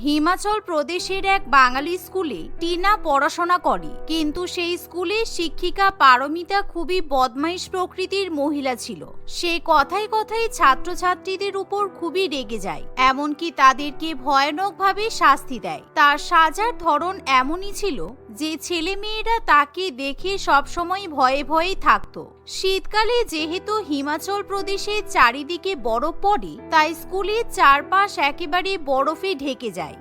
হিমাচল প্রদেশের এক বাঙালি স্কুলে টিনা পড়াশোনা করে, কিন্তু সেই স্কুলের শিক্ষিকা পারমিতা খুবই বদমাইশ প্রকৃতির মহিলা ছিল। সে কথায় কথায় ছাত্রছাত্রীদের উপর খুবই রেগে যায়, এমনকি তাদেরকে ভয়ানকভাবে শাস্তি দেয়। তার সাজার ধরন এমনই ছিল যে ছেলে মেয়েরা তাকে দেখে সবসময় ভয়ে ভয়েই থাকত। শীতকালে যেহেতু হিমাচল প্রদেশের চারিদিকে বরফ পড়ে, তাই স্কুলের চারপাশ একেবারে বরফে ঢেকে যায়।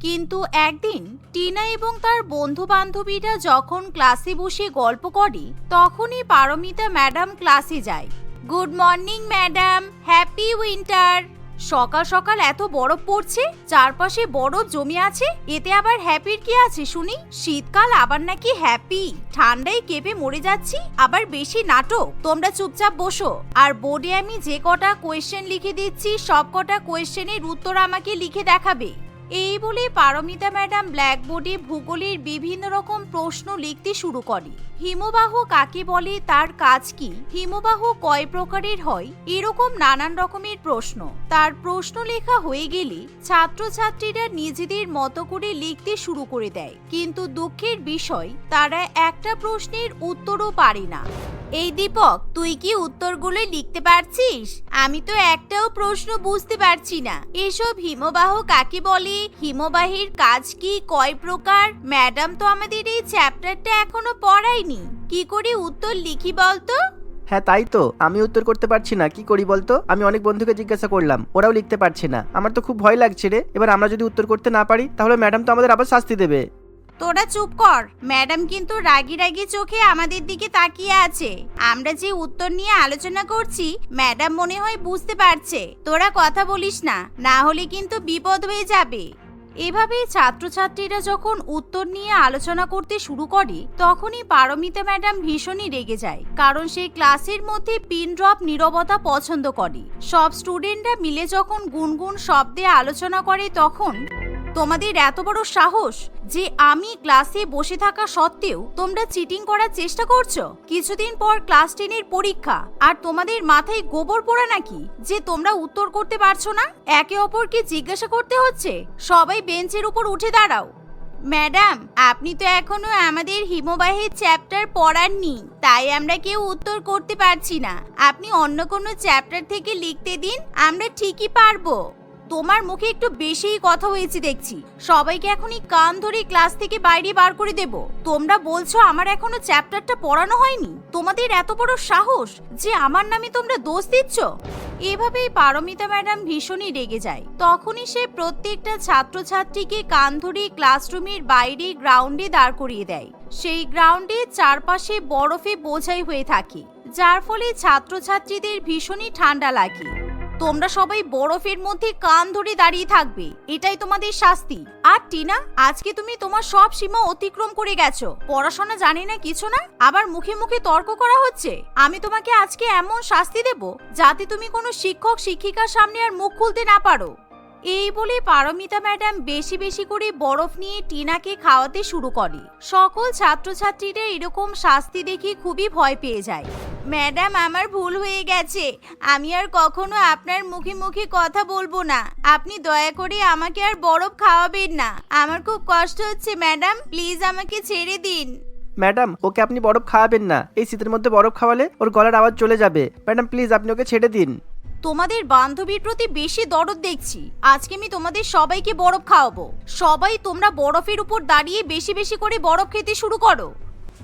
কিন্তু একদিন টিনা এবং তার বন্ধু বান্ধবীরা যখন ক্লাসে বসে গল্প করে, তখনই পারমিতা ম্যাডাম ক্লাসে যায়। Good morning madam, happy winter. সকাল সকাল এত বরফ পড়ছে, চারপাশে বরফ জমে আছে, এতে আবার হ্যাপির কি আছে শুনি? শীতকাল আবার নাকি হ্যাপি? ঠান্ডায় কেঁপে মরে যাচ্ছি, আবার বেশি নাটক। তোমরা চুপচাপ বসো, আর বোর্ডে আমি যে কটা কোয়েশ্চেন লিখে দিচ্ছি সব কটা কোয়েশ্চেনের উত্তর আমাকে লিখে দেখাবে। এই বলে পারমিতা ম্যাডাম ব্ল্যাকবোর্ডে ভূগোলের বিভিন্ন রকম প্রশ্ন লিখতে শুরু করে। হিমবাহ কাকে বলে, তার কাজ কি, হিমবাহ কয় প্রকারের হয়, এরকম নানান রকমের প্রশ্ন। তার প্রশ্ন লেখা হয়ে গেলে ছাত্রছাত্রীরা নিজেদের মতো করে লিখতে শুরু করে দেয়, কিন্তু দুঃখের বিষয় তারা একটা প্রশ্নের উত্তরও পারে না। এই দীপক, তুই কি উত্তরগুলো লিখতে পারছিস? আমি তো একটাও প্রশ্ন বুঝতে পারছি না। এসব হিমবাহ কাকে বলে, হিমবাহের কাজ কি, কয় প্রকার? ম্যাডাম তো আমাদের এই চ্যাপ্টারটা এখনো পড়ায়নি। কি করে উত্তর লিখি বলতো? হ্যাঁ তাই তো, আমি উত্তর করতে পারছি না, কি করি বলতো? আমি অনেক বন্ধুকে জিজ্ঞাসা করলাম, ওরাও লিখতে পারছে না। আমার তো খুব ভয় লাগছে রে। এবার আমরা যদি উত্তর করতে না পারি তাহলে ম্যাডাম তো আমাদের আবার শাস্তি দেবে। তোরা চুপ কর। ম্যাডাম কিন্তু রাগি রাগি চোখে আমাদের দিকে তাকিয়ে আছে। আমরা যে উত্তর নিয়ে আলোচনা করছি ম্যাডাম মনে হয় বুঝতে পারছে। তোরা কথা বলিস না, না হলে কিন্তু বিপদ হয়ে যাবে। এভাবে ছাত্রছাত্রীরা যখন উত্তর নিয়ে আলোচনা করতে শুরু করে, তখনই পারমিতা ম্যাডাম ভীষণই রেগে যায়, কারণ সে ক্লাসের মধ্যে পিন ড্রপ নীরবতা পছন্দ করে। সব স্টুডেন্টরা মিলে যখন গুনগুন শব্দে আলোচনা করে, তখন তোমাদের এত বড় সাহস যে আমি ক্লাসে বসে থাকা সত্ত্বেও তোমরা চিটিং করার চেষ্টা করছো? কিছুদিন পর ক্লাস 10-এর পরীক্ষা, আর তোমাদের মাথায় গোবর পোড়া নাকি যে তোমরা উত্তর করতে পারছো না? একে অপরকে জিজ্ঞাসা করতে হচ্ছে। সবাই বেঞ্চের উপর উঠে দাঁড়াও। ম্যাডাম, আপনি তো এখনো আমাদের হিমবাহের চ্যাপ্টার পড়াননি, তাই আমরা কেউ উত্তর করতে পারছি না। আপনি অন্য কোনো চ্যাপ্টার থেকে লিখতে দিন, আমরা ঠিকই পারবো। তোমার মুখে একটু বেশিই কথা হয়েছে দেখছি। সবাইকে এখনই কান ধরে ক্লাস থেকে বাইরে বার করে দেব। তোমরা বলছো আমার এখনো চ্যাপ্টারটা পড়ানো হয়নি? তোমাদের এত বড় সাহস যে আমার নামে তোমরা দোষ দিচ্ছ? এভাবেই পারমিতা ম্যাডাম ভীষণই রেগে যায়। তখনই সে প্রত্যেকটা ছাত্রছাত্রীকে কান ধরে ক্লাসরুমের বাইরে গ্রাউন্ডে দাঁড় করিয়ে দেয়। সেই গ্রাউন্ডে চারপাশে বরফে বোঝাই হয়ে থাকে, যার ফলে ছাত্রছাত্রীদের ভীষণই ঠান্ডা লাগে। তোমরা সবাই বরফের মধ্যে কান ধরে দাঁড়িয়ে থাকবে, এটাই তোমাদের শাস্তি। আর টিনা, আজকে তুমি তোমার সব সীমা অতিক্রম করে গেছো। পড়াশোনা জানি না কিছু না, আবার মুখে মুখে তর্ক করা হচ্ছে। আমি তোমাকে আজকে এমন শাস্তি দেব যাতে তুমি কোনো শিক্ষক শিক্ষিকার সামনে আর মুখ খুলতে না পারো। এই বলে পারমিতা ম্যাডাম বেশি বেশি করে বরফ নিয়ে টিনাকে খাওয়াতে শুরু করে। সকল ছাত্রছাত্রীরা এরকম শাস্তি দেখে খুবই ভয় পেয়ে যায়। ম্যাডাম, আমার ভুল হয়ে গেছে, আমি আর কখনো আপনার মুখে মুখে কথা বলবো না। আপনি দয়া করে আমাকে আর বরফ খাওয়াবেন না। আমার খুব কষ্ট হচ্ছে ম্যাডাম, প্লিজ আমাকে ছেড়ে দিন। ম্যাডাম, ওকে আপনি বরফ খাওয়াবেন না। এই শীতের মধ্যে বরফ খাওয়ালে ওর গলার আওয়াজ চলে যাবে। ম্যাডাম প্লিজ, আপনি ওকে ছেড়ে দিন। তোমাদের বান্ধবীর প্রতি বেশি দরদ দেখছি। আজকে আমি তোমাদের সবাইকে বরফ খাওয়াবো। সবাই তোমরা বরফের উপর দাঁড়িয়ে বেশি বেশি করে বরফ খেতে শুরু করো।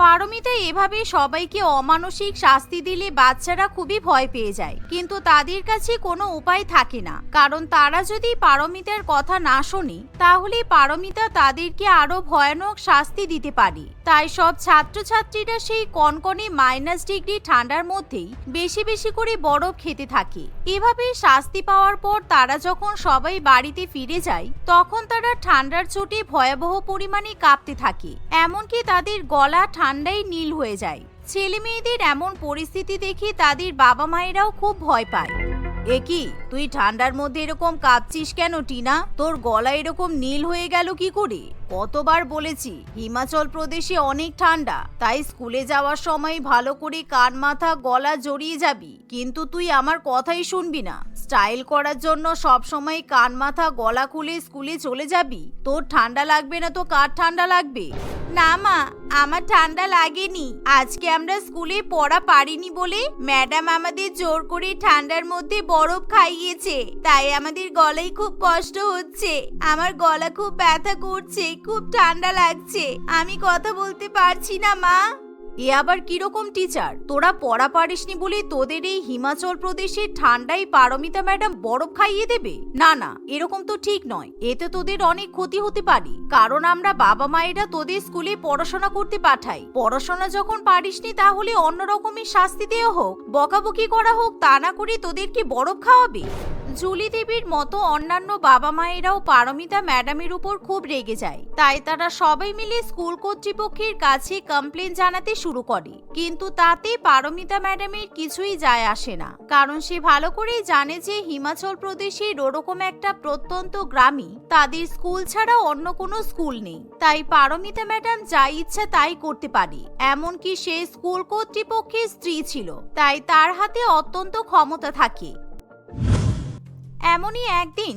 পারমিতা এভাবে সবাইকে অমানসিক শাস্তি দিলে বাচ্চারা খুবই ভয় পেয়ে যায়, কিন্তু তাদের কাছে কোনো উপায় থাকে না, কারণ তারা যদি পারমিতার কথা না শোনে তাহলে পারমিতা তাদেরকে আরো ভয়ানক শাস্তি দিতে পারে। তাই সব ছাত্রছাত্রীরা সেই কনকনে -ডিগ্রি ঠান্ডার মধ্যেই বেশি বেশি করে বরফ খেতে থাকে। এভাবে শাস্তি পাওয়ার পর তারা যখন সবাই বাড়িতে ফিরে যায়, তখন তারা ঠান্ডার চোটে ভয়াবহ পরিমাণে কাঁপতে থাকে, এমনকি তাদের গলা ঠান্ডায় নীল হয়ে যায়। ছেলে মেয়েদের এমন পরিস্থিতি দেখে তাদের বাবা মায়েরাও খুব ভয় পায়। কি তুই ঠান্ডার মধ্যে এরকম কাঁপছিস কেন টিনা? তোর গলা এরকম নীল হয়ে গেল কি করে? কতবার বলেছি হিমাচল প্রদেশে অনেক ঠান্ডা, তাই স্কুলে যাওয়ার সময় ভালো করে কান মাথা গলা জড়িয়ে যাবি, কিন্তু তুই আমার কথাই শুনবি না। স্টাইল করার জন্য সব সময় কান মাথা গলা খুলে স্কুলে চলে যাবি। তোর ঠান্ডা লাগবে না তো কার ঠান্ডা লাগবে? না মা, আমার ঠান্ডা লাগেনি। আজকে আমরা স্কুলে পড়া পারিনি বলে ম্যাডাম আমাদের জোর করে ঠান্ডার মধ্যে বরফ খাইয়েছে, তাই আমাদের গলায় খুব কষ্ট হচ্ছে। আমার গলা খুব ব্যথা করছে, খুব ঠান্ডা লাগছে, আমি কথা বলতে পারছি না মা। এ আবার কিরকম টিচার? তোরা পড়া পারিসনি বলে তোদের এই হিমাচল প্রদেশের ঠান্ডায় পারমিতা ম্যাডাম বরফ খাইয়ে দেবে? না না, এরকম তো ঠিক নয়। এতে তোদের অনেক ক্ষতি হতে পারে, কারণ আমরা বাবা মায়েরা তোদের স্কুলে পড়াশোনা করতে পাঠাই। পড়াশোনা যখন পারিসনি তাহলে অন্য রকমের শাস্তি দেওয়া হোক, বকাবকি করা হোক, তা না করে তোদেরকে বরফ খাওয়াবে। জুলি দেবীর মতো অন্যান্য বাবা মায়েরাও পারমিতা ম্যাডামের উপর খুব রেগে যায়, তাই তারা সবাই মিলে স্কুল কর্তৃপক্ষের কাছে কমপ্লেন জানাতে শুরু করে। কিন্তু তাতে পারমিতা ম্যাডামের কিছুই যায় আসে না, কারণ সে ভালো করেই জানে যে হিমাচল প্রদেশের ওরকম একটা প্রত্যন্ত গ্রামে তাদের স্কুল ছাড়া অন্য কোনো স্কুল নেই। তাই পারমিতা ম্যাডাম যা ইচ্ছা তাই করতে পারে। এমনকি সে স্কুল কর্তৃপক্ষের স্ত্রী ছিল, তাই তার হাতে অত্যন্ত ক্ষমতা থাকে। এমনই একদিন,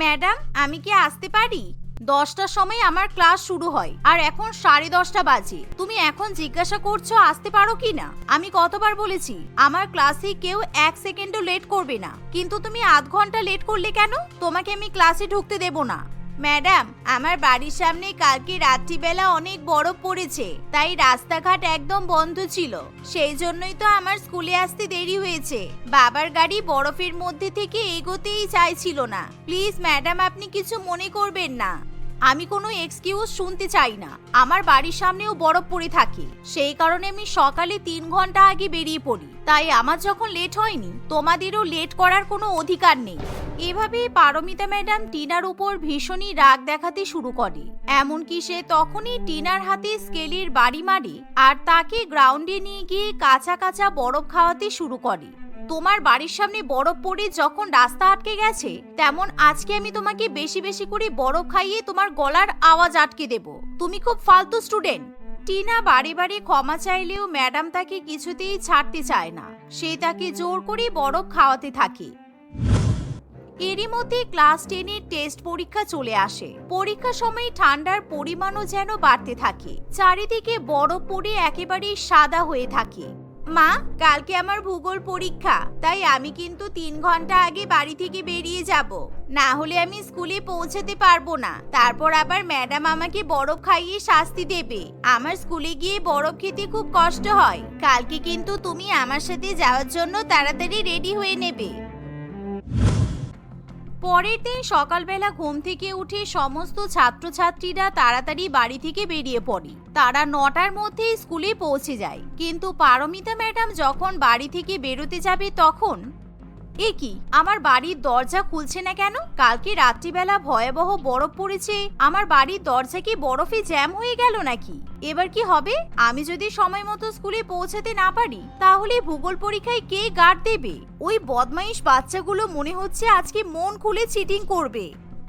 ম্যাডাম আমি কি আসতে পারি? 10টার সময় আমার ক্লাস শুরু হয়, আর এখন 10:30 বাজে। তুমি এখন জিজ্ঞাসা করছো আসতে পারো কি না? আমি কতবার বলেছি আমার ক্লাসে কেউ 1 সেকেন্ডও লেট করবে না, কিন্তু তুমি আধ ঘন্টা লেট করলে কেন? তোমাকে আমি ক্লাসে ঢুকতে দেব না। ম্যাডাম, আমার বাড়ির সামনে কালকে রাত্রিবেলা অনেক বরফ পড়েছে, তাই রাস্তাঘাট একদম বন্ধ ছিল। সেই জন্যই তো আমার স্কুলে আসতে দেরি হয়েছে। বাবার গাড়ি বরফের মধ্যে থেকে এগোতেই চাইছিল না। প্লিজ ম্যাডাম, আপনি কিছু মনে করবেন না। আমি কোনো এক্সকিউজ শুনতে চাই না। আমার বাড়ির সামনেও বরফ পড়ে থাকে, সেই কারণে আমি সকালে 3 ঘন্টা আগে বেরিয়ে পড়ি। তাই আমার যখন লেট হয়নি, তোমাদেরও লেট করার কোনো অধিকার নেই। এভাবে পারমিতা ম্যাডাম টিনার উপর ভীষণই রাগ দেখাতে শুরু করে। এমনকি সে তখনই টিনার হাতে স্কেলের বাড়ি মারে আর তাকে গ্রাউন্ডে নিয়ে গিয়ে কাঁচা কাঁচা বরফ খাওয়াতে শুরু করে। তোমার বাড়ির সামনে বরফ পড়ে যখন রাস্তা আটকে গেছে, তেমন আজকে আমি তোমাকে বেশি বেশি করে বরফ খাইয়ে তোমার গলার আওয়াজ আটকে দেব। তুমি খুব ফালতু স্টুডেন্ট। টিনা বারে বারে ক্ষমা চাইলেও ম্যাডাম তাকে কিছুতেই ছাড়তে চায় না। সে তাকে জোর করে বরফ খাওয়াতে থাকে। এরই মধ্যে ক্লাস 10-এর টেস্ট পরীক্ষা চলে আসে। পরীক্ষার সময় ঠান্ডার পরিমাণও যেন বাড়তে থাকে। চারিদিকে বরফ পড়ে একেবারে সাদা হয়ে থাকে। মা, কালকে আমার ভূগোল পরীক্ষা, তাই আমি কিন্তু 3 ঘন্টা আগে বাড়ি থেকে বেরিয়ে যাব, না হলে আমি স্কুলে পৌঁছাতে পারবো না। তারপর আবার ম্যাডাম আমাকে বরফ খাইয়ে শাস্তি দেবে। আমার স্কুলে গিয়ে বরফ খেতে খুব কষ্ট হয়। কালকে কিন্তু তুমি আমার সাথে যাওয়ার জন্য তাড়াতাড়ি রেডি হয়ে নেবে। পরের দিন সকালবেলা ঘুম থেকে উঠে সমস্ত ছাত্রছাত্রীরা তাড়াতাড়ি বাড়ি থেকে বেরিয়ে পড়ে। তারা 9টার মধ্যে স্কুলে পৌঁছে যায়। কিন্তু পারমিতা ম্যাডাম যখন বাড়ি থেকে বেরোতে যাবে তখন, এ কি, আমার বাড়ির দরজা খুলছে না কেন? কালকে রাত্রিবেলা ভয়াবহ বরফ পড়েছে, আমার বাড়ির দরজা কি বরফে জ্যাম হয়ে গেল নাকি? এবার কি হবে? আমি যদি সময় মতো স্কুলে পৌঁছাতে না পারি, তাহলে ভূগোল পরীক্ষায় কে গার্ড দেবে? ওই বদমাইশ বাচ্চাগুলো মনে হচ্ছে আজকে মন খুলে চিটিং করবে।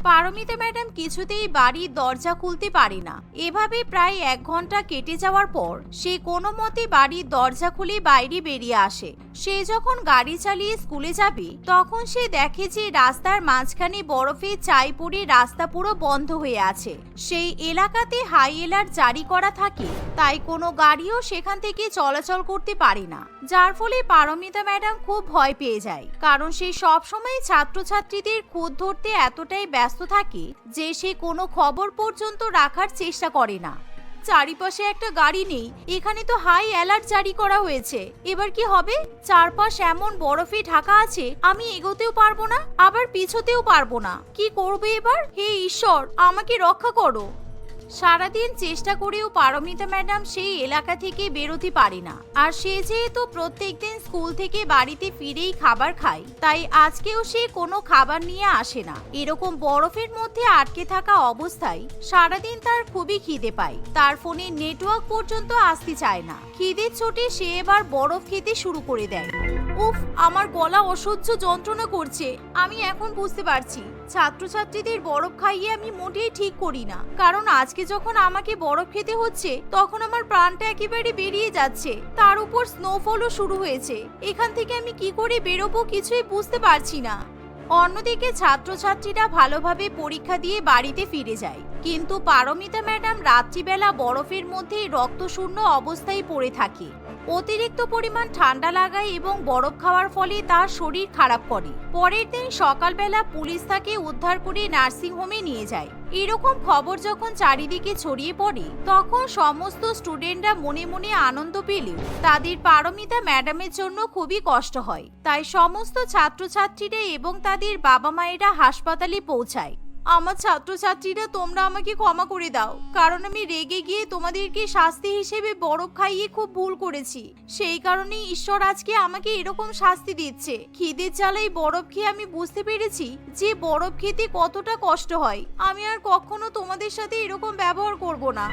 পারমিতা ম্যাডাম কিছুতেই বাড়ির দরজা খুলতে পারে না। এভাবে প্রায় 1 ঘন্টা কেটে যাওয়ার পর সে কোনো মতে বাড়ির দরজা খুলে বাইরে বেরিয়ে আসে। সে যখন গাড়ি চালিয়ে স্কুলে যাবে তখন সে দেখে যে রাস্তার মাঝখানে বরফে চাই পড়ে রাস্তা পুরো বন্ধ হয়ে আছে। সেই এলাকাতে হাই অ্যালার্ট জারি করা থাকে, তাই কোনো গাড়িও সেখান থেকে চলাচল করতে পারে না। যার ফলে পারমিতা ম্যাডাম খুব ভয় পেয়ে যায়, কারণ সে সবসময় ছাত্রছাত্রীদের খোঁজ ধরতে এতটাই ব্যস্ত থাকে যে সে কোনো খবর পর্যন্ত রাখার চেষ্টা করে না। চারিপাশে একটা গাড়ি নেই, এখানে তো হাই অ্যালার্ট জারি করা হয়েছে। এবার কি হবে? চারপাশ এমন বরফে ঢাকা আছে, আমি এগোতেও পারবো না, আবার পিছোতেও পারবো না। কি করবে এবার? হে ঈশ্বর, আমাকে রক্ষা করো। সারাদিন চেষ্টা করেও পারমিতা ম্যাডাম সেই এলাকা থেকে বেরোতে পারে না। আর সে যেহেতু প্রত্যেকদিন স্কুল থেকে বাড়িতে ফিরেই খাবার খায়, তাই আজকেও সে কোনো খাবার নিয়ে আসে না। এরকম বরফের মধ্যে আটকে থাকা অবস্থায় সারাদিন তার খুবই খিদে পায়। তার ফোনে নেটওয়ার্ক পর্যন্ত আসতে চায় না। খিদের চোটে সে এবার বরফ খেতে শুরু করে দেয়। উফ, আমার গলা অসহ্য যন্ত্রণা করছে। আমি এখন বুঝতে পারছি ছাত্রছাত্রীদের বরফ খাইয়ে আমি মোটেই ঠিক করি না, কারণ আজকে যখন আমাকে বরফ খেতে হচ্ছে তখন আমার প্রাণটা একেবারে বেরিয়ে যাচ্ছে। তার উপর স্নোফলও শুরু হয়েছে। এখান থেকে আমি কি করে বেরোবো কিছুই বুঝতে পারছি না। অন্যদিকে ছাত্রছাত্রীরা ভালোভাবে পরীক্ষা দিয়ে বাড়িতে ফিরে যায়, কিন্তু পারমিতা ম্যাডাম রাত্রিবেলা বরফের মধ্যে রক্তশূন্য অবস্থায় পড়ে থাকে। অতিরিক্ত পরিমাণ ঠান্ডা লাগায় এবং বরফ খাওয়ার ফলে তার শরীর খারাপ করে। পরের দিন সকালবেলা পুলিশ তাকে উদ্ধার করে নার্সিংহোমে নিয়ে যায়। এরকম খবর যখন চারিদিকে ছড়িয়ে পড়ে তখন সমস্ত স্টুডেন্টরা মনে মনে আনন্দ পেলেও তাদের পারমিতা ম্যাডামের জন্য খুবই কষ্ট হয়। তাই সমস্ত ছাত্রছাত্রীরা এবং তাদের বাবা মায়েরা হাসপাতালে পৌঁছায়। আমার ছাত্রছাত্রীরা, তোমরা আমাকে ক্ষমা করে দাও, কারণ আমি রেগে গিয়ে তোমাদেরকে শাস্তি হিসেবে বরফ খাইয়ে খুব ভুল করেছি। সেই কারণেই ঈশ্বর আজকে আমাকে এরকম শাস্তি দিচ্ছে। খিদের জ্বালায় বরফ খেয়ে আমি বুঝতে পেরেছি যে বরফ খেতে কতটা কষ্ট হয়। আমি আর কখনো তোমাদের সাথে এরকম ব্যবহার করব না।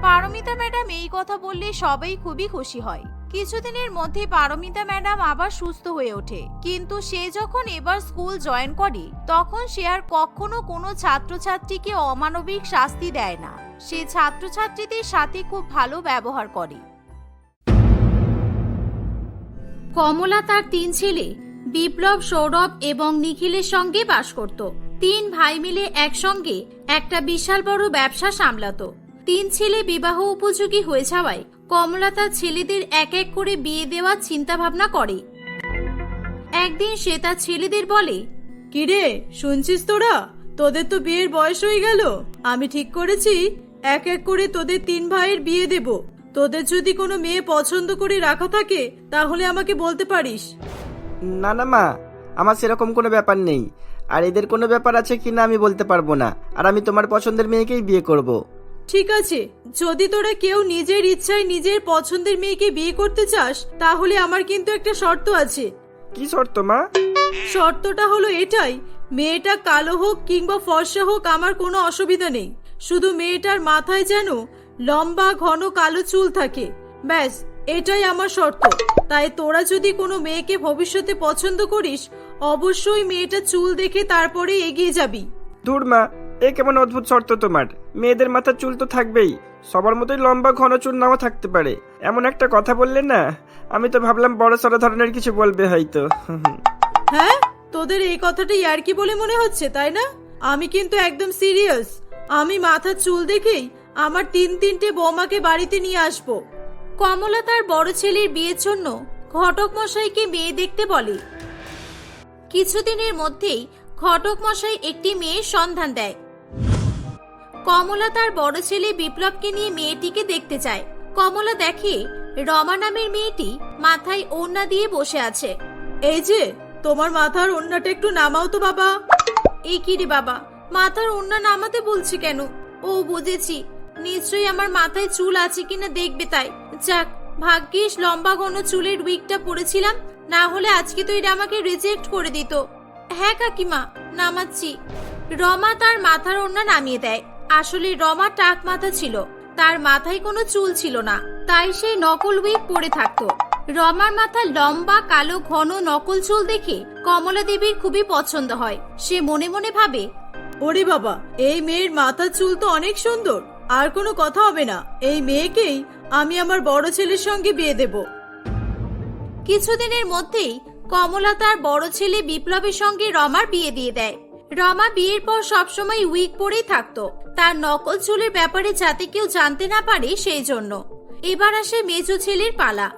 পারমিতা ম্যাডাম এই কথা বললে সবাই খুবই খুশি হয়। কিছুদিনের মধ্যে পারমিতা ম্যাডাম আবার সুস্থ হয়ে ওঠে, কিন্তু সে যখন এবার স্কুল জয়েন করে তখন সে আর কখনো কোনো ছাত্রছাত্রীকে অমানবিক শাস্তি দেয় না। সে ছাত্রছাত্রীদের সাথে খুব ভালো ব্যবহার করে। কমলা তার 3 ছেলে বিপ্লব, সৌরভ এবং নিখিলের সঙ্গে বাস করত। 3 ভাই মিলে একসঙ্গে একটা বিশাল বড় ব্যবসা সামলাতো। 3 ছেলে বিবাহ উপযোগী হয়ে যাওয়ায় কমলা তার ছেলেদের এক এক করে বিয়ে দেওয়ার চিন্তা ভাবনা করে। একদিন সে তার ছেলেদের বলে, কিরে, শুনছিস তোদের তো বিয়ের বয়স হয়ে গেল। আমি ঠিক করেছি এক এক করে তোদের 3 ভাইয়ের বিয়ে দেব। তোদের যদি কোনো মেয়ে পছন্দ করে রাখা থাকে তাহলে আমাকে বলতে পারিস। না না মা, আমার সেরকম কোনো ব্যাপার নেই। আর এদের কোনো ব্যাপার আছে কিনা আমি বলতে পারবো না। আর আমি তোমার পছন্দের মেয়েকেই বিয়ে করব। ঠিক আছে, যদি তোরা কেউ নিজের ইচ্ছায় নিজের পছন্দের মেয়েকে বিয়ে করতে চাস তাহলে আমার কিন্তু একটা শর্ত আছে। কি শর্ত মা? শর্তটা হলো এটাই, মেয়েটা কালো হোক কিংবা ফর্সা হোক আমার কোনো অসুবিধা নেই, শুধু মেয়েটার মাথায় যেন লম্বা ঘন কালো চুল থাকে। ব্যাস, এটাই আমার শর্ত। তাই তোরা যদি কোনো মেয়েকে ভবিষ্যতে পছন্দ করিস অবশ্যই মেয়েটা চুল দেখে তারপরে এগিয়ে যাবি। দূর মা, এ কেমন অদ্ভুত শর্ত তোমার? মেয়েদের মাথার চুল তো থাকবেই, সবার মতোই লম্বা ঘন চুল নাও থাকতে পারে। এমন একটা কথা বললে না, আমি তো ভাবলাম বড় সড় ধরনের কিছু বলবে হয়তো। হ্যাঁ, তোদের এই কথাটা ইয়ার্কি বলে মনে হচ্ছে তাই না? আমি কিন্তু একদম সিরিয়াস। আমি মাথার চুল দেখেই আমার 3-3টে বৌমাকে বাড়িতে নিয়ে আসবো। কমলা তার বড় ছেলের বিয়ের জন্য ঘটক মশাইকে মেয়ে দেখতে বলে। কিছুদিনের মধ্যেই ঘটক মশাই একটি মেয়ের সন্ধান দেয়। কমলা তার বড় ছেলে বিপ্লবকে নিয়ে মেয়েটিকে দেখতে চায়। কমলা দেখে রমা নামের মেয়েটি মাথায় ওড়না দিয়ে বসে আছে। এই যে, তোমার মাথার ওড়নাটা একটু নামাও তো বাবা। এই কি রে বাবা, মাথার ওড়না নামাতে বলছি কেন? ও বুঝেছি, নিশ্চয়ই আমার মাথায় চুল আছে কিনা দেখবে তাই। যাক, ভাগ্যিস লম্বা ঘন চুলের উইগটা পরেছিলাম, না হলে আজকে তো এটা আমাকে রিজেক্ট করে দিত। হ্যাঁ কাকিমা, নামাচ্ছি। রমা তার মাথার ওড়না নামিয়ে দেয়। আসলে রমা টাক মাথা ছিল, তার মাথায় কোনো চুল ছিল না, তাই সে নকল উইগ পরে থাকতো। রমার মাথা লম্বা কালো ঘন নকল চুল দেখে কমলা দেবীর খুবই পছন্দ হয়। সে মনে মনে ভাবে, ওরে বাবা, এই মেয়ের মাথার চুল তো অনেক সুন্দর, আর কোনো কথা হবে না, এই মেয়েকেই আমি আমার বড় ছেলের সঙ্গে বিয়ে দেব। কিছুদিনের মধ্যেই কমলা তার বড় ছেলে বিপ্লবের সঙ্গে রমার বিয়ে দিয়ে দেয়। রমা বিয়ের পর সবসময় উইগ পরেই থাকতো, তার নকল চুলের ব্যাপারে যাতে কেউ জানতে না পারে সেই জন্য। এবার আসে মেজো ছেলের পালা।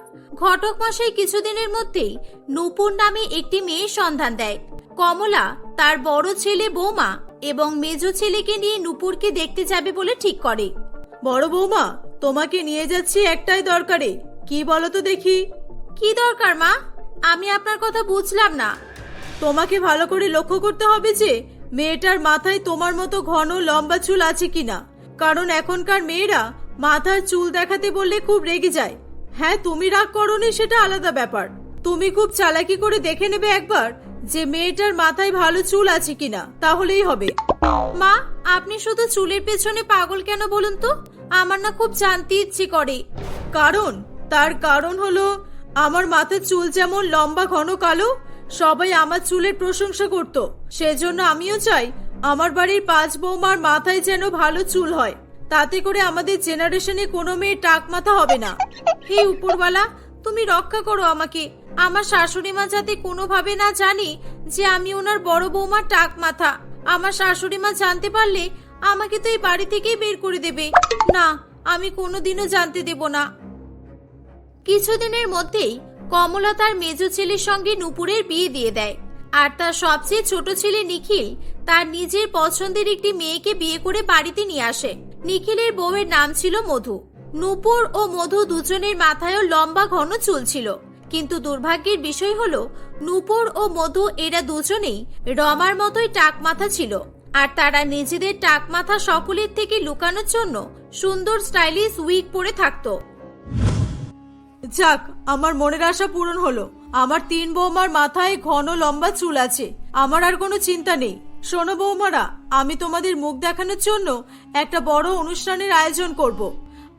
ঘটক মশাই কিছুদিনের মধ্যেই নূপুর নামে একটি মেয়ের সন্ধান দেয়। কমলা তার বড় ছেলে, বৌমা এবং মেজো ছেলেকে নিয়ে নূপুরকে দেখতে যাবে বলে ঠিক করে। বড় বৌমা, তোমাকে নিয়ে যাচ্ছি একটাই দরকারে। কি বলো তো দেখি? কি দরকার মা? আমি আপনার কথা বুঝলাম না। তোমাকে ভালো করে লক্ষ্য করতে হবে যে মেয়েটার মাথায় তোমার মতো ঘন লম্বা চুল আছে কিনা, কারণ এখনকার মেয়েরা মাথার চুল দেখাতে বললে খুব রেগে যায়। হ্যাঁ, তুমি রাগ করোনি সেটা আলাদা ব্যাপার, তুমি খুব চালাকি করে দেখে নেবে একবার যে মেয়েটার মাথায় ভালো চুল আছে কিনা, তাহলেই হবে। মা, আপনি শুধু চুলের পেছনে পাগল কেন বলুন তো? আমার না খুব জানতে ইচ্ছে করে। তার কারণ হলো আমার মাথার চুল যেমন লম্বা ঘন কালো, সবাই আমার চুলের প্রশংসা করত। সেজন্য আমিও চাই আমার বাড়ির 5 বৌমার মাথায় যেন ভালো চুল হয়, তাতে করে আমাদের জেনারেশনে কোনো মেয়ের টাক মাথা হবে না। হে উপরওয়ালা, তুমি রক্ষা করো আমাকে। আমার শাশুড়ি মা যাতে কোনোভাবে না জানে যে আমি ওনার বড় বৌমার টাক মাথা। আমার শাশুড়ি মা জানতে পারলে আমাকে তো এই বাড়ি থেকেই বের করে দেবে। না, আমি কোনোদিনও জানতে দেব না। কিছুদিনের মধ্যেই কমলা তার মেজ ছেলের সঙ্গে নূপুরের বিয়ে দিয়ে দেয়। আর তার সবচেয়ে ছোট ছেলে নিখিল তার নিজের পছন্দের একটি মেয়েকে বিয়ে করে বাড়িতে নিয়ে আসে। নিখিলের বউয়ের নাম ছিল মধু। নূপুর ও মধু দুজনের মাথায়ও লম্বা ঘন চুল ছিল, কিন্তু দুর্ভাগ্যের বিষয় হলো নূপুর ও মধু এরা দুজনেই রমার মতোই টাক মাথা ছিল। আর তারা নিজেদের টাক মাথা সকলের থেকে লুকানোর জন্য সুন্দর স্টাইলিশ উইগ পরে থাকতো। যাক, আমার মনের আশা পূরণ হলো। আমার 3 বৌমার মাথায় ঘন লম্বা চুল আছে, আমার আর কোনো চিন্তা নেই। শোনো বৌমারা, আমি তোমাদের মুখ দেখানোর জন্য একটা বড় অনুষ্ঠানের আয়োজন করব।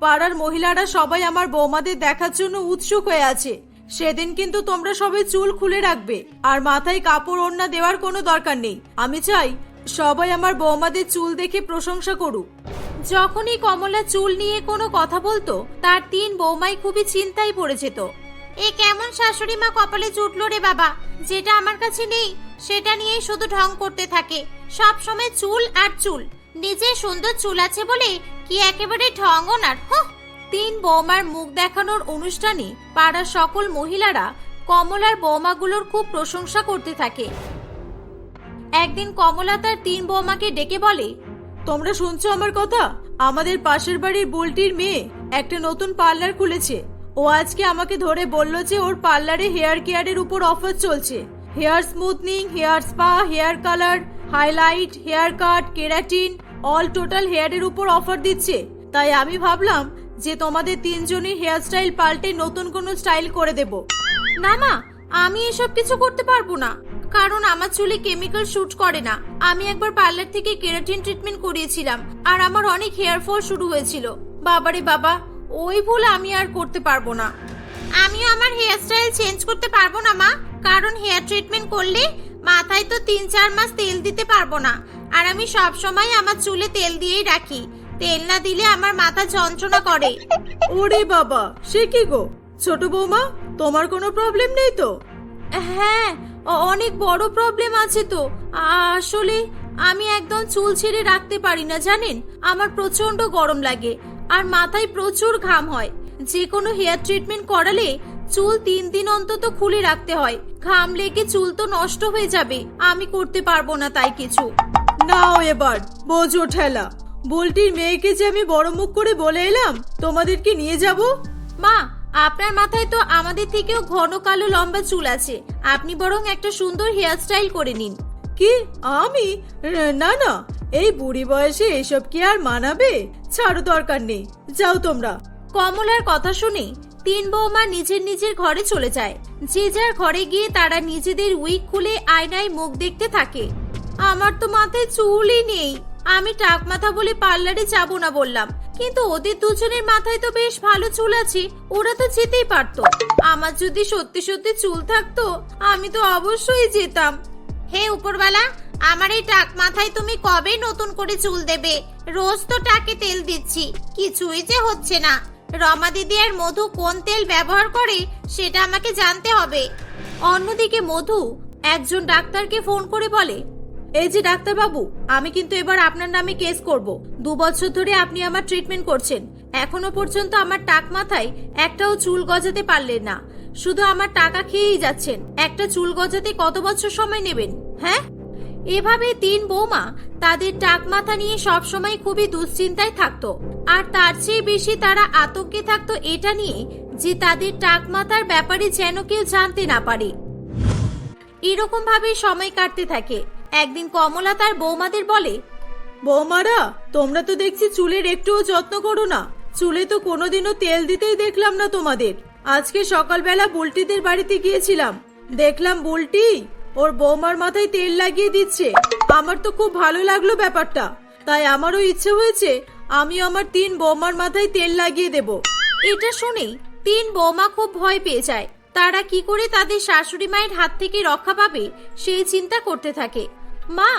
পাড়ার মহিলারা সবাই আমার বৌমাদের দেখার জন্য উৎসুক হয়ে আছে। সেদিন কিন্তু তোমরা সবাই চুল খুলে রাখবে, আর মাথায় কাপড় ওড়না দেওয়ার কোনো দরকার নেই। আমি চাই সবাই আমার বৌমাদের চুল দেখে প্রশংসা করুক। যখনই কমলা চুল নিয়ে কোনো কথা বলতো, তার 3 বৌমাই খুবই চিন্তায় পড়ে যেত। এ কেমন শাশুড়ি মা কপালে জুটলো রে বাবা, যেটা আমার কাছে নেই সেটা নিয়েই শুধু ঢং করতে থাকে। সব সময় চুল আর চুল, নিজের সুন্দর চুল আছে বলে কি একেবারে ঢং ওনার। 3 বৌমার মুখ দেখানোর অনুষ্ঠানে পাড়ার সকল মহিলারা কমলার বৌমাগুলোর খুব প্রশংসা করতে থাকে। একদিন কমলা তার 3 বৌমাকে ডেকে বলে, তোমরা শুনছো আমার কথা? আমাদের পাশের বাড়ির বুলটির মেয়ে একটা নতুন পার্লার খুলেছে। ও আজকে আমাকে ধরে বলল যে ওর পার্লারে হেয়ার কেয়ারের উপর অফার চলছে। Hair smoothening, hair spa, hair colour, highlight, hair cut, keratin, all total হেয়ারের উপর অফার দিচ্ছে। তাই আমি ভাবলাম যে তোমাদের 3 জনের হেয়ার স্টাইল পাল্টে নতুন কোনো স্টাইল করে দেব। না মা, আমি এসব কিছু করতে পারবো না, কারণ আমার চুলে কেমিক্যাল শুট করে না। আমি একবার পার্লার থেকে কেরাটিন ট্রিটমেন্ট করিয়েছিলাম, আর আমার অনেক হেয়ার ফল শুরু হয়েছিল। বাবারে বাবা, ওই ভুল আমি আর করতে পারবো না। আমিও আমার হেয়ার স্টাইল চেঞ্জ করতে পারবো না মা, কারণ হেয়ার ট্রিটমেন্ট করলে মাথায় তো 3-4 মাস তেল দিতে পারবো না। আর আমি সব সময় আমার চুলে তেল দিয়েই রাখি, তেল না দিলে আমার মাথা যন্ত্রণা করে। ওরে বাবা, সে কি গো ছোট বৌমা, তোমার কোনো প্রবলেম নেই তো? হ্যাঁ, অনেক বড় প্রবলেম আছে তো। আসলে আমি একদম চুল ছেড়ে রাখতে পারি না জানেন। আমার প্রচন্ড গরম লাগে আর মাথায় প্রচুর ঘাম হয়। যে কোনো হেয়ার ট্রিটমেন্ট করালে চুল 3 দিন অন্তত খুলে রাখতে হয়। ঘাম লেগে চুল তো নষ্ট হয়ে যাবে, আমি করতে পারবো না তাই কিছু। নাও এবার বোঝো ঠেলা। বুলটির মেয়েকে যে আমি বড় মুখ করে বলে এলাম তোমাদেরকে নিয়ে যাব। মা, আপনার মাথায় তো আমাদের থেকেও ঘন কালো লম্বা চুল আছে, আপনি বরং একটা সুন্দর হেয়ার স্টাইল করে নিন। কি আমি? না না, এই বুড়ি বয়সে এসব কি আর মানাবে? ছাড়ো, দরকার নেই, যাও তোমরা। কমলার কথা শুনে 3 বৌমা নিজের নিজের ঘরে চলে যায়। যে যার ঘরে গিয়ে তারা নিজেদের উইগ খুলে আয়নায় মুখ দেখতে থাকে। আমার তো মাথায় চুলই নেই। আমি টাক মাথা বলে পার্লারে যাব না বললাম, কিন্তু ওদের দুজনের মাথায় তো বেশ ভালো চুল আছে, ওরা তো যেতেই পারতো। আমার যদি সত্যি সত্যি চুল থাকতো আমি তো অবশ্যই যেতাম। হে উপরওয়ালা, আমার এই টাক মাথায় তুমি কবে নতুন করে চুল দেবে? রোজ তো টাকে তেল দিচ্ছি, কিছুই যে হচ্ছে না। রমা দিদি আর মধু কোন তেল ব্যবহার করে সেটা আমাকে জানতে হবে। অন্যদিকে মধু একজন ডাক্তারকে ফোন করে বলে, এই যে ডাক্তার বাবু, আমি কিন্তু এবার আপনার নামে কেস করব। 2 বছর ধরে আপনি আমার ট্রিটমেন্ট করছেন, এখনো পর্যন্ত আমার টাক মাথায় একটাও চুল গজাতে পারলেন না, শুধু আমার টাকা খেয়েই যাচ্ছেন। একটা চুল গজাতে কত বছর সময় নেবেন? হ্যাঁ? এভাবে 3 বৌমা তাদের টাক মাথা নিয়ে সব সময় খুবই দুশ্চিন্তায় থাকতো। আর তার চেয়ে বেশি তারা আতঙ্কে থাকতো এটা নিয়ে যে তাদের টাক মাথার ব্যাপারে যেন কেউ জানতে না পারে। এরকম ভাবে সময় কাটতে থাকে। একদিন কমলা তার বৌমাদের বলে, বৌমারা, তোমরা তো দেখছি চুলের একটুও যত্ন করো না। চুলে তো কোনোদিনও তেল দিতেই দেখলাম না তোমাদের। আজকে সকালবেলা বুলটিদের বাড়িতে গিয়েছিলাম, দেখলাম বুলটি ওর বৌমার মাথায় তেল লাগিয়ে দিচ্ছে। আমার তো খুব ভালো লাগলো ব্যাপারটা, তাই আমারও ইচ্ছে হয়েছে আমি আমার 3 বৌমার মাথায় তেল লাগিয়ে দেব। এটা শুনেই 3 বৌমা খুব ভয় পেয়ে যায়। তারা কি করে তাদের শাশুড়ি মায়ের হাত থেকে রক্ষা পাবে সেই চিন্তা করতে থাকে। মা,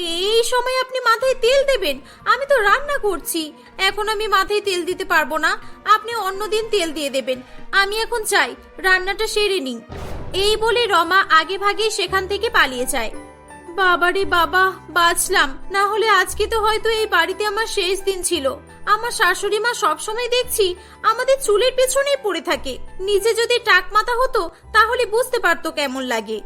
এই সময় আপনি মাথায় তেল দেবেন? আমি তো রান্না করছি, এখন আমি মাথায় তেল দিতে পারবো না। আপনি অন্যদিন তেল দিয়ে দেবেন। আমি এখন চাই রান্নাটা সেরে নিই। এই বলে রমা আগে ভাগে সেখান থেকে পালিয়ে যায়। বাবারে বাবা, বাঁচলাম, না হলে আজকে তো হয়তো এই বাড়িতে আমার শেষ দিন ছিল। আমার শাশুড়ি মা সবসময় দেখছি আমাদের চুলের পেছনেই পড়ে থাকে। নিজে যদি টাক মাথা হতো তাহলে বুঝতে পারতো কেমন লাগে।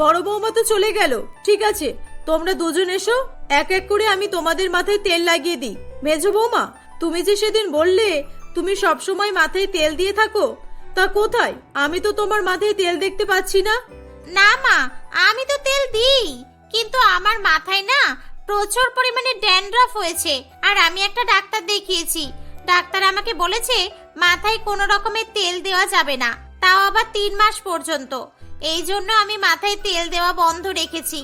বড় বৌমা তো চলে গেল, ঠিক আছে, তোমরা দুজন এসো, এক এক করে আমি তোমাদের মাথায় তেল লাগিয়ে দিই। মেজো বৌমা, তুমি যে সেদিন বললে তুমি সবসময় মাথায় তেল দিয়ে থাকো, তা কোথায়? আমি তো তোমার মাথায় তেল দেখতে পাচ্ছি না। না মা, আমি তো তেল দিই, কিন্তু আমার মাথায় না প্রচুর পরিমাণে ড্যান্ড্রাফ হয়েছে। আর আমি একটা ডাক্তার দেখিয়েছি, ডাক্তার আমাকে বলেছে মাথায় কোনো রকমের তেল দেওয়া যাবে না, তাও আবার 3 মাস পর্যন্ত। এই জন্য আমি মাথায় তেল দেওয়া বন্ধ রেখেছি।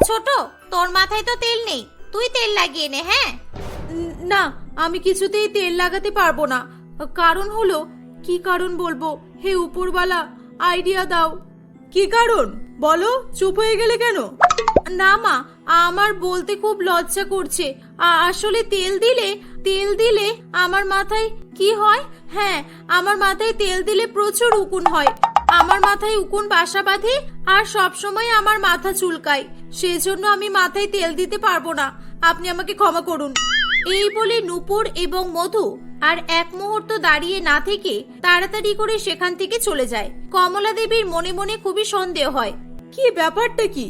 ছোট, তোর মাথায় তো তেল নেই, তুই তেল লাগিয়ে নে। হ্যাঁ, না, আমি কিছুতেই তেল লাগাতে পারবো না। কারণ হলো, কি কারণ বলবো? হে উপরওয়ালা, আইডিয়া দাও। কি কারণ বলো? চুপ হয়ে গেলে কেন? না মা, আমার বলতে খুব লজ্জা করছে। আসলে তেল দিলে আমার মাথায় কি হয়? হ্যাঁ, আমার মাথায় তেল দিলে প্রচুর উকুন হয়। আমার মাথায় উকুন বাসা বাঁধে আর সব সময় আমার মাথা চুলকায়। সেজন্য আমি মাথায় তেল দিতে পারবো না, আপনি আমাকে ক্ষমা করুন। এই বলে নূপুর এবং মধু আর এক মুহূর্ত দাঁড়িয়ে না থেকে তাড়াতাড়ি করে সেখান থেকে চলে যায়। কমলা দেবীর মনে মনে খুবই সন্দেহ হয়, কি ব্যাপারটা কি?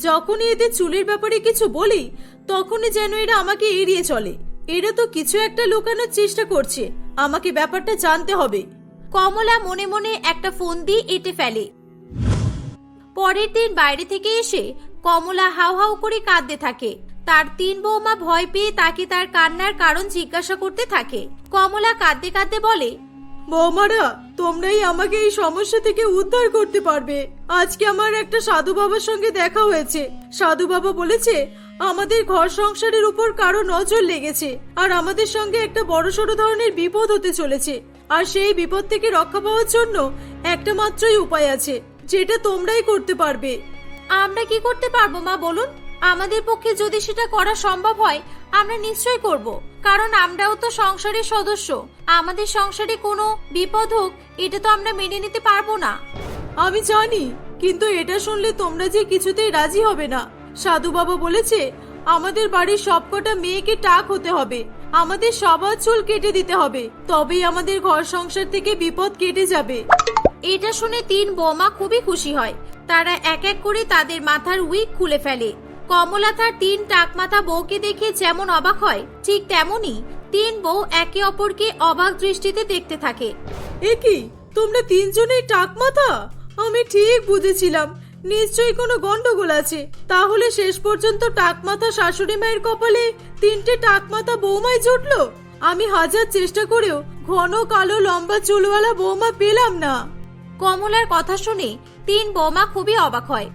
যখনই এদের চুলের ব্যাপারে কিছু বলি তখনই যেন এরা আমাকে এড়িয়ে চলে। এরা তো কিছু একটা লুকানোর চেষ্টা করছে, আমাকে ব্যাপারটা জানতে হবে। কমলা মনে মনে একটা ফোন দিয়ে এঁটে ফেলে। পরের দিন বাইরে থেকে এসে কমলা হাউ হাউ করে কাঁদতে থাকে। তার 3 বৌমা ভয় পেয়ে তাকে তার কান্নার কারণ জিজ্ঞাসা করতে থাকে। কমলা কাঁদতে কাঁদতে বলে, বৌমারা, তোমরাই আমাকে এই সমস্যা থেকে উদ্ধার করতে পারবে। আজকে আমার একটা সাধু বাবার সঙ্গে দেখা হয়েছে। সাধু বাবা বলেছে আমাদের ঘর সংসারের উপর কারো নজর লেগেছে আর আমাদের সঙ্গে একটা বড়সড় ধরনের বিপদ হতে চলেছে। আর সেই বিপদ থেকে রক্ষা পাওয়ার জন্য একটা মাত্রই উপায় আছে, যেটা তোমরাই করতে পারবে। আমরা কি করতে পারবো মা, বলুন? আমাদের পক্ষে যদি সেটা করা সম্ভব হয় আমরা নিশ্চয়ই করব, কারণ আমরাও তো সংসারের সদস্য। আমাদের সংসারে কোনো বিপদ হোক এটা তো আমরা মেনে নিতে পারবো না। আমি জানি, কিন্তু এটা শুনলে তোমরা যে কিছুতেই রাজি হবে না। সাধু বাবা বলেছে আমাদের বাড়ির সবকটা মেয়েকে টাক হতে হবে, আমাদের সবার চুল কেটে দিতে হবে, তবেই আমাদের ঘর সংসার থেকে বিপদ কেটে যাবে। এটা শুনে 3 বৌমা খুবই খুশি হয়। তারা এক এক করে তাদের মাথার উইগ খুলে ফেলে। কমলা তার 3 টাক মাথা বউকে দেখে যেমন অবাক হয়, ঠিক তেমনি 3 বউ একে অপরকে অবাক দৃষ্টিতে দেখতে থাকে। এ কি, তোমরা 3 জনেই টাক মাথা? আমি ঠিক বুঝেছিলাম নিশ্চয়ই কোনো গন্ডগোল আছে। তাহলে শেষ পর্যন্ত টাক মাথা শাশুড়ি মায়ের কপালে 3টে টাক মাথা বৌমাই জুটলো। আমি হাজার চেষ্টা করেও ঘন কালো লম্বা চুলওয়ালা বৌমা পেলাম না। কমলার কথা শুনে 3 বৌমা খুবই অবাক হয়।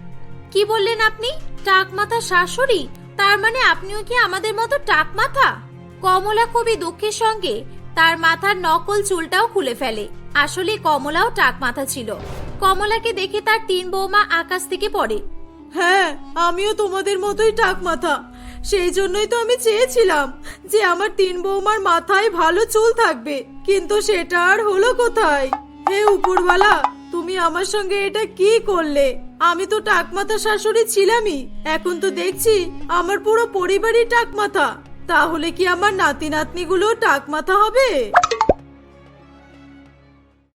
কি বললেন আপনি? টাক মাথা শাশুড়ি? তার মানে আপনিও কি আমাদের মতো টাক মাথা? কমলা খুবই দুঃখের সঙ্গে তার মাথার নকল চুলটাও খুলে ফেলে। আসলে কমলাও টাক মাথা ছিল। কমলাকে দেখে তার 3 বৌমা আকাশ থেকে পড়ে। হ্যাঁ, আমিও তোমাদের মতোই টাক মাথা। সেই জন্যই তো আমি চেয়েছিলাম যে আমার 3 বৌমার মাথায় ভালো চুল থাকবে, কিন্তু সেটা আর হলো কোথায়? হে উপরওয়ালা, তুমি আমার সঙ্গে এটা কি করলে? আমি তো টাক মাথা শাশুড়ি ছিলামই, এখন তো দেখছি আমার পুরো পরিবারই টাক মাথা। তাহলে কি আমার নাতি নাতনিগুলো টাক মাথা হবে?